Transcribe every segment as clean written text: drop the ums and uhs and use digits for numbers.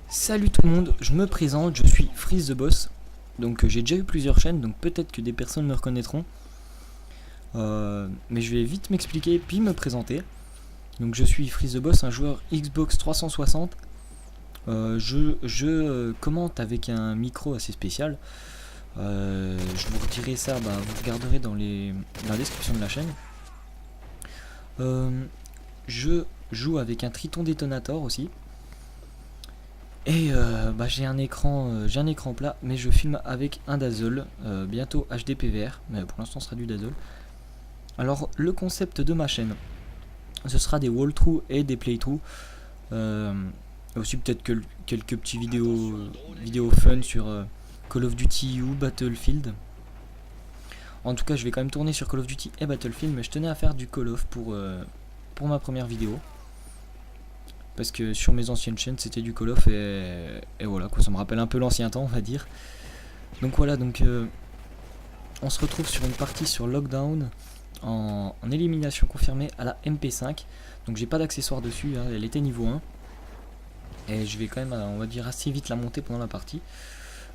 Salut tout le monde, je me présente, je suis Freeze the Boss. Donc j'ai déjà eu plusieurs chaînes, donc peut-être que des personnes me reconnaîtront. Mais je vais vite m'expliquer puis me présenter. Donc je suis Freeze the Boss, un joueur Xbox 360. Je commente avec un micro assez spécial. Je vous redirai ça, vous regarderez dans la description de la chaîne. Je joue avec un Triton Detonator aussi. Et j'ai un écran plat, mais je filme avec un Dazzle, bientôt HD PVR, mais pour l'instant ce sera du Dazzle. Alors le concept de ma chaîne, ce sera des walkthroughs et des playthroughs, aussi peut-être que quelques petits vidéos fun sur Call of Duty ou Battlefield. En tout cas je vais quand même tourner sur Call of Duty et Battlefield, mais je tenais à faire du Call of pour ma première vidéo. Parce que sur mes anciennes chaînes c'était du Call of et voilà quoi, ça me rappelle un peu l'ancien temps on va dire. Donc voilà, on se retrouve sur une partie sur Lockdown en élimination confirmée à la MP5. Donc j'ai pas d'accessoires dessus, hein, elle était niveau 1. Et je vais quand même on va dire assez vite la monter pendant la partie.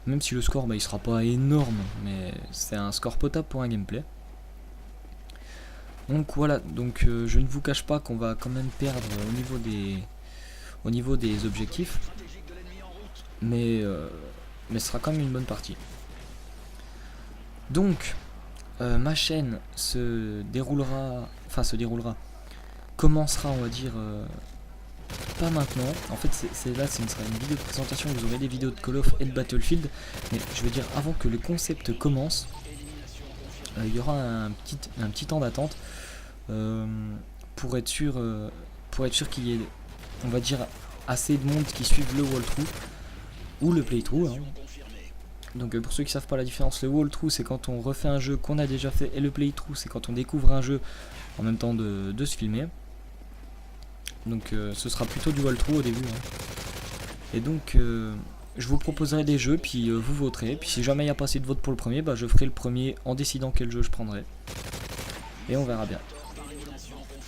Même si le score il sera pas énorme, mais c'est un score potable pour un gameplay. Donc voilà, je ne vous cache pas qu'on va quand même perdre au niveau des objectifs, mais ce sera quand même une bonne partie. Donc ma chaîne commencera on va dire pas maintenant. En fait ce sera une vidéo de présentation, vous aurez des vidéos de Call of et de Battlefield, mais je veux dire avant que le concept commence, il y aura un petit temps d'attente pour être sûr qu'il y ait on va dire assez de monde qui suivent le walkthrough ou le playthrough, hein. Donc pour ceux qui savent pas la différence, le walkthrough c'est quand on refait un jeu qu'on a déjà fait, et le playthrough c'est quand on découvre un jeu en même temps de se filmer. Donc ce sera plutôt du walkthrough au début, hein. Et donc je vous proposerai des jeux, puis vous voterez, puis si jamais il n'y a pas assez de votes pour le premier, je ferai le premier en décidant quel jeu je prendrai. Et on verra bien.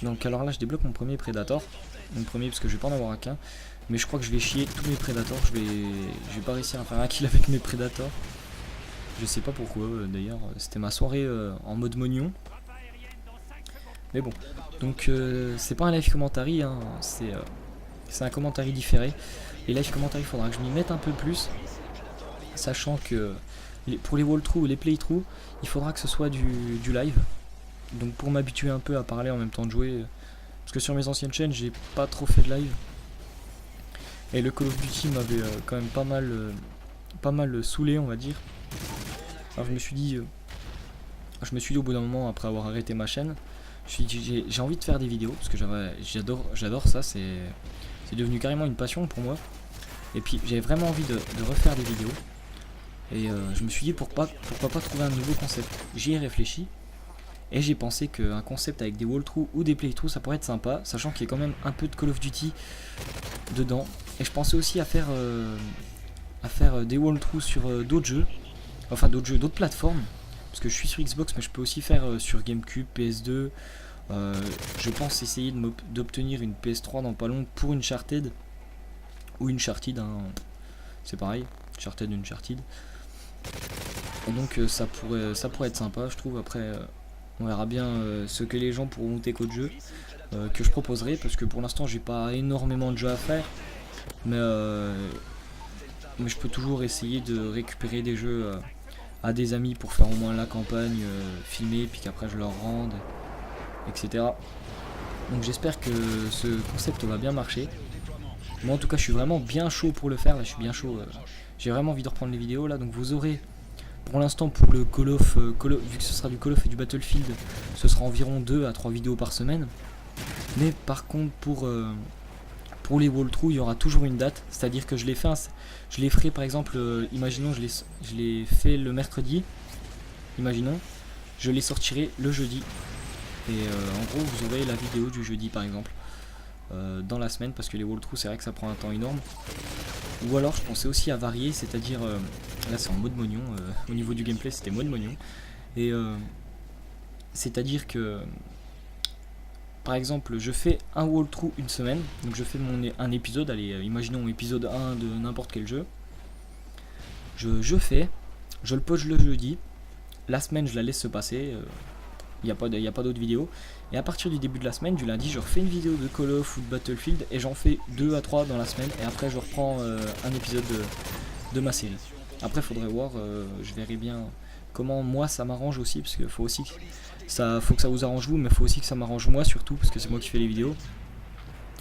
Donc alors là je débloque mon premier Predator. Mon premier parce que je vais pas en avoir qu'un. Mais je crois que je vais chier tous mes Predators. Je vais pas réussir à faire un kill avec mes Predators. Je sais pas pourquoi d'ailleurs. C'était ma soirée en mode mognon. Mais bon. Donc c'est pas un live commentary, hein. C'est un commentary différé. Et live commentary il faudra que je m'y mette un peu plus. Sachant que pour les walkthroughs ou les playthroughs, il faudra que ce soit du live. Donc pour m'habituer un peu à parler en même temps de jouer. Parce que sur mes anciennes chaînes j'ai pas trop fait de live. Et le Call of Duty m'avait quand même pas mal saoulé on va dire. Alors je me suis dit au bout d'un moment, après avoir arrêté ma chaîne, j'ai envie de faire des vidéos. Parce que j'adore ça, c'est devenu carrément une passion pour moi. Et puis j'avais vraiment envie de refaire des vidéos. Et je me suis dit pourquoi pas trouver un nouveau concept. J'y ai réfléchi. Et j'ai pensé qu'un concept avec des walkthroughs ou des playthroughs ça pourrait être sympa, sachant qu'il y a quand même un peu de Call of Duty dedans. Et je pensais aussi à faire des walkthroughs sur d'autres jeux, d'autres plateformes, parce que je suis sur Xbox mais je peux aussi faire sur GameCube, PS2. Je pense essayer d'obtenir une PS3 dans pas long pour Uncharted ou Uncharted, hein. C'est pareil, Uncharted, Uncharted. Et donc ça pourrait être sympa je trouve. Après on verra bien ce que les gens pourront monter qu'au jeu que je proposerai, parce que pour l'instant j'ai pas énormément de jeux à faire, mais je peux toujours essayer de récupérer des jeux à des amis pour faire au moins la campagne, filmer, puis qu'après je leur rende, etc. Donc j'espère que ce concept va bien marcher. Moi en tout cas je suis vraiment bien chaud pour le faire, là je suis bien chaud, j'ai vraiment envie de reprendre les vidéos là. Donc vous aurez pour l'instant pour le Call of, vu que ce sera du Call of et du Battlefield, ce sera environ 2 à 3 vidéos par semaine. Mais par contre pour les walkthroughs il y aura toujours une date, c'est à dire que je les ferai par exemple, imaginons je les fais le mercredi, imaginons, je les sortirai le jeudi. Et en gros vous aurez la vidéo du jeudi par exemple dans la semaine, parce que les walkthroughs c'est vrai que ça prend un temps énorme. Ou alors je pensais aussi à varier, c'est-à-dire là c'est en mode mognon, au niveau du gameplay c'était mode mognon. Et C'est-à-dire que, par exemple, je fais un walkthrough une semaine, donc je fais un épisode, allez, imaginons épisode 1 de n'importe quel jeu. Je le poste le jeudi, la semaine je la laisse se passer, il n'y a pas d'autres vidéos. Et à partir du début de la semaine, du lundi, je refais une vidéo de Call of ou de Battlefield et j'en fais 2 à 3 dans la semaine. Et après, je reprends un épisode de ma série. Après, faudrait voir, je verrai bien comment moi ça m'arrange aussi, parce qu'il faut aussi que ça vous arrange vous, mais il faut aussi que ça m'arrange moi surtout, parce que c'est moi qui fais les vidéos.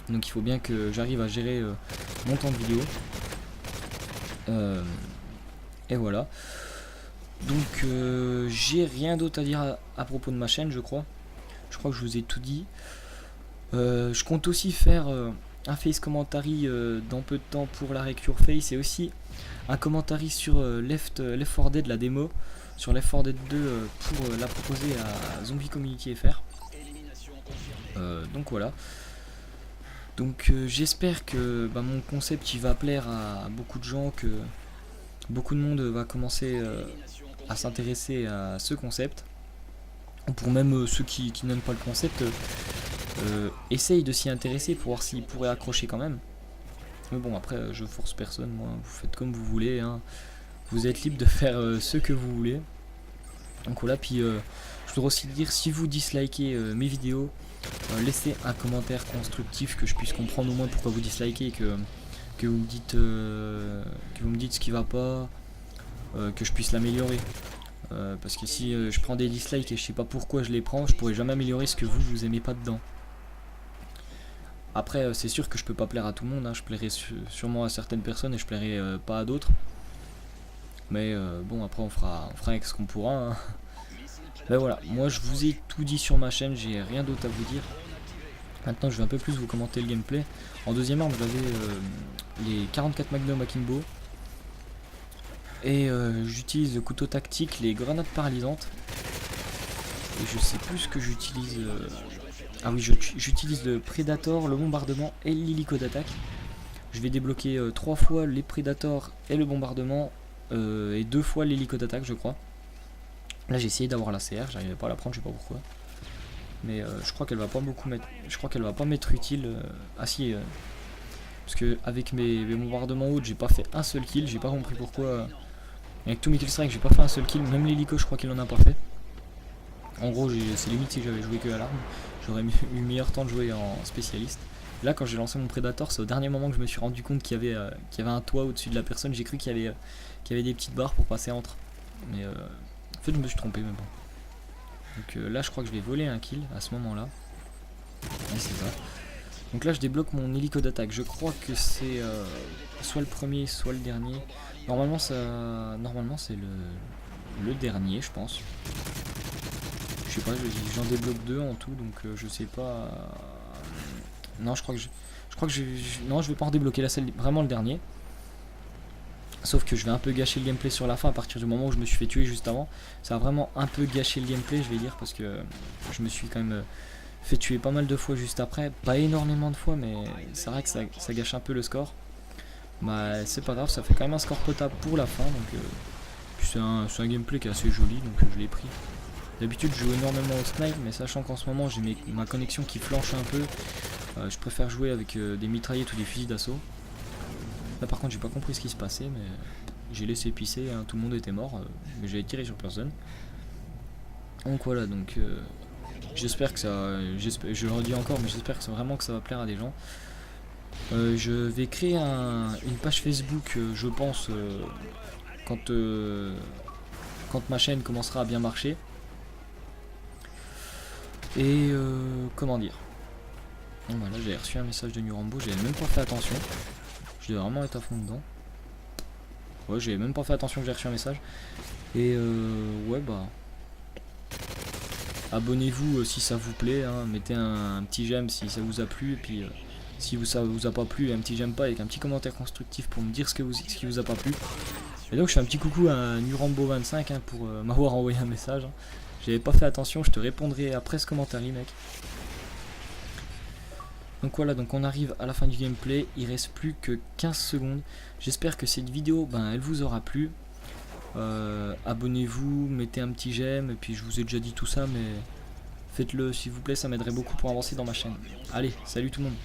Donc il faut bien que j'arrive à gérer mon temps de vidéo. Et voilà. Donc j'ai rien d'autre à dire à propos de ma chaîne, je crois. Je crois que je vous ai tout dit. Je compte aussi faire un face commentary dans peu de temps pour la Recure Face, et aussi un commentary sur Left 4 Dead, la démo, sur Left 4 Dead 2 pour la proposer à Zombie Community FR. Donc voilà. Donc j'espère que mon concept il va plaire à beaucoup de gens, que beaucoup de monde va commencer à s'intéresser à ce concept. Ou pour même ceux qui n'aiment pas le concept, essaye de s'y intéresser pour voir s'ils pourraient accrocher quand même. Mais bon, après je force personne, moi, vous faites comme vous voulez, hein. Vous êtes libre de faire ce que vous voulez. Donc voilà, puis je voudrais aussi dire, si vous dislikez mes vidéos, laissez un commentaire constructif, que je puisse comprendre au moins pourquoi vous dislikez, que vous me dites ce qui va pas, que je puisse l'améliorer. Parce que si je prends des dislikes et je sais pas pourquoi je les prends, je pourrai jamais améliorer ce que vous aimez pas dedans. Après c'est sûr que je peux pas plaire à tout le monde, hein. Je plairai sûrement à certaines personnes et je plairai pas à d'autres. Mais bon, après on fera avec ce qu'on pourra, hein. Ben voilà, moi je vous ai tout dit sur ma chaîne, j'ai rien d'autre à vous dire. Maintenant je vais un peu plus vous commenter le gameplay. En deuxième arme j'avais les 44 Magnum Akimbo. Et j'utilise le couteau tactique, les grenades paralysantes. Et je sais plus ce que j'utilise. Ah oui, j'utilise le Predator, le bombardement et l'hélico d'attaque. Je vais débloquer 3 fois les Predators et le bombardement, et 2 fois l'hélico d'attaque, je crois. Là j'ai essayé d'avoir la CR, j'arrivais pas à la prendre, je sais pas pourquoi. Mais je crois qu'elle va pas beaucoup mettre. Je crois qu'elle va pas m'être utile. Ah si, parce que avec mes bombardements hautes, j'ai pas fait un seul kill, j'ai pas compris pourquoi. Avec tous mes kill strike, j'ai pas fait un seul kill, même l'hélico, je crois qu'il en a pas fait. En gros, c'est limite si j'avais joué que à l'arme, j'aurais eu meilleur temps de jouer en spécialiste. Là, quand j'ai lancé mon Predator, c'est au dernier moment que je me suis rendu compte qu'il y avait un toit au-dessus de la personne. J'ai cru qu'il y avait des petites barres pour passer entre. Mais en fait, je me suis trompé même pas. Donc là, je crois que je vais voler un kill à ce moment-là. Ouais, c'est ça. Donc là, je débloque mon hélico d'attaque. Je crois que c'est soit le premier, soit le dernier. Normalement, c'est le dernier, je pense. Je sais pas, j'en débloque 2 en tout, donc je sais pas. Non, je crois que non, je vais pas en débloquer là, c'est vraiment le dernier. Sauf que je vais un peu gâcher le gameplay sur la fin à partir du moment où je me suis fait tuer juste avant. Ça va vraiment un peu gâcher le gameplay, je vais dire, parce que je me suis quand même fait tuer pas mal de fois juste après. Pas énormément de fois, mais c'est vrai que ça gâche un peu le score. Bah c'est pas grave, ça fait quand même un score potable pour la fin. Donc puis c'est un gameplay qui est assez joli, donc je l'ai pris. D'habitude je joue énormément au snipe, mais sachant qu'en ce moment j'ai ma connexion qui flanche un peu, je préfère jouer avec des mitraillettes ou des fusils d'assaut. Là par contre j'ai pas compris ce qui se passait, mais j'ai laissé pisser, hein, tout le monde était mort, mais j'avais tiré sur personne. Donc voilà, donc j'espère que ça, je le redis encore, mais j'espère que vraiment que ça va plaire à des gens. Je vais créer une page Facebook, je pense, quand ma chaîne commencera à bien marcher. Et comment dire, bon, bah là j'ai reçu un message de Nurambo, j'avais même pas fait attention. Je devais vraiment être à fond dedans. Ouais, j'avais même pas fait attention que j'ai reçu un message. Et ouais, bah abonnez-vous si ça vous plaît, hein. Mettez un petit j'aime si ça vous a plu, et puis si ça vous a pas plu, un petit j'aime pas avec un petit commentaire constructif pour me dire ce qui vous a pas plu. Et donc je fais un petit coucou à Nurambo25, hein, pour m'avoir envoyé un message, hein. J'avais pas fait attention, je te répondrai après ce commentaire, mec. Donc voilà, donc on arrive à la fin du gameplay, il reste plus que 15 secondes. J'espère que cette vidéo, elle vous aura plu. Abonnez-vous, mettez un petit j'aime, et puis je vous ai déjà dit tout ça, mais Faites-le s'il vous plaît, ça m'aiderait beaucoup pour avancer dans ma chaîne. Allez, salut tout le monde.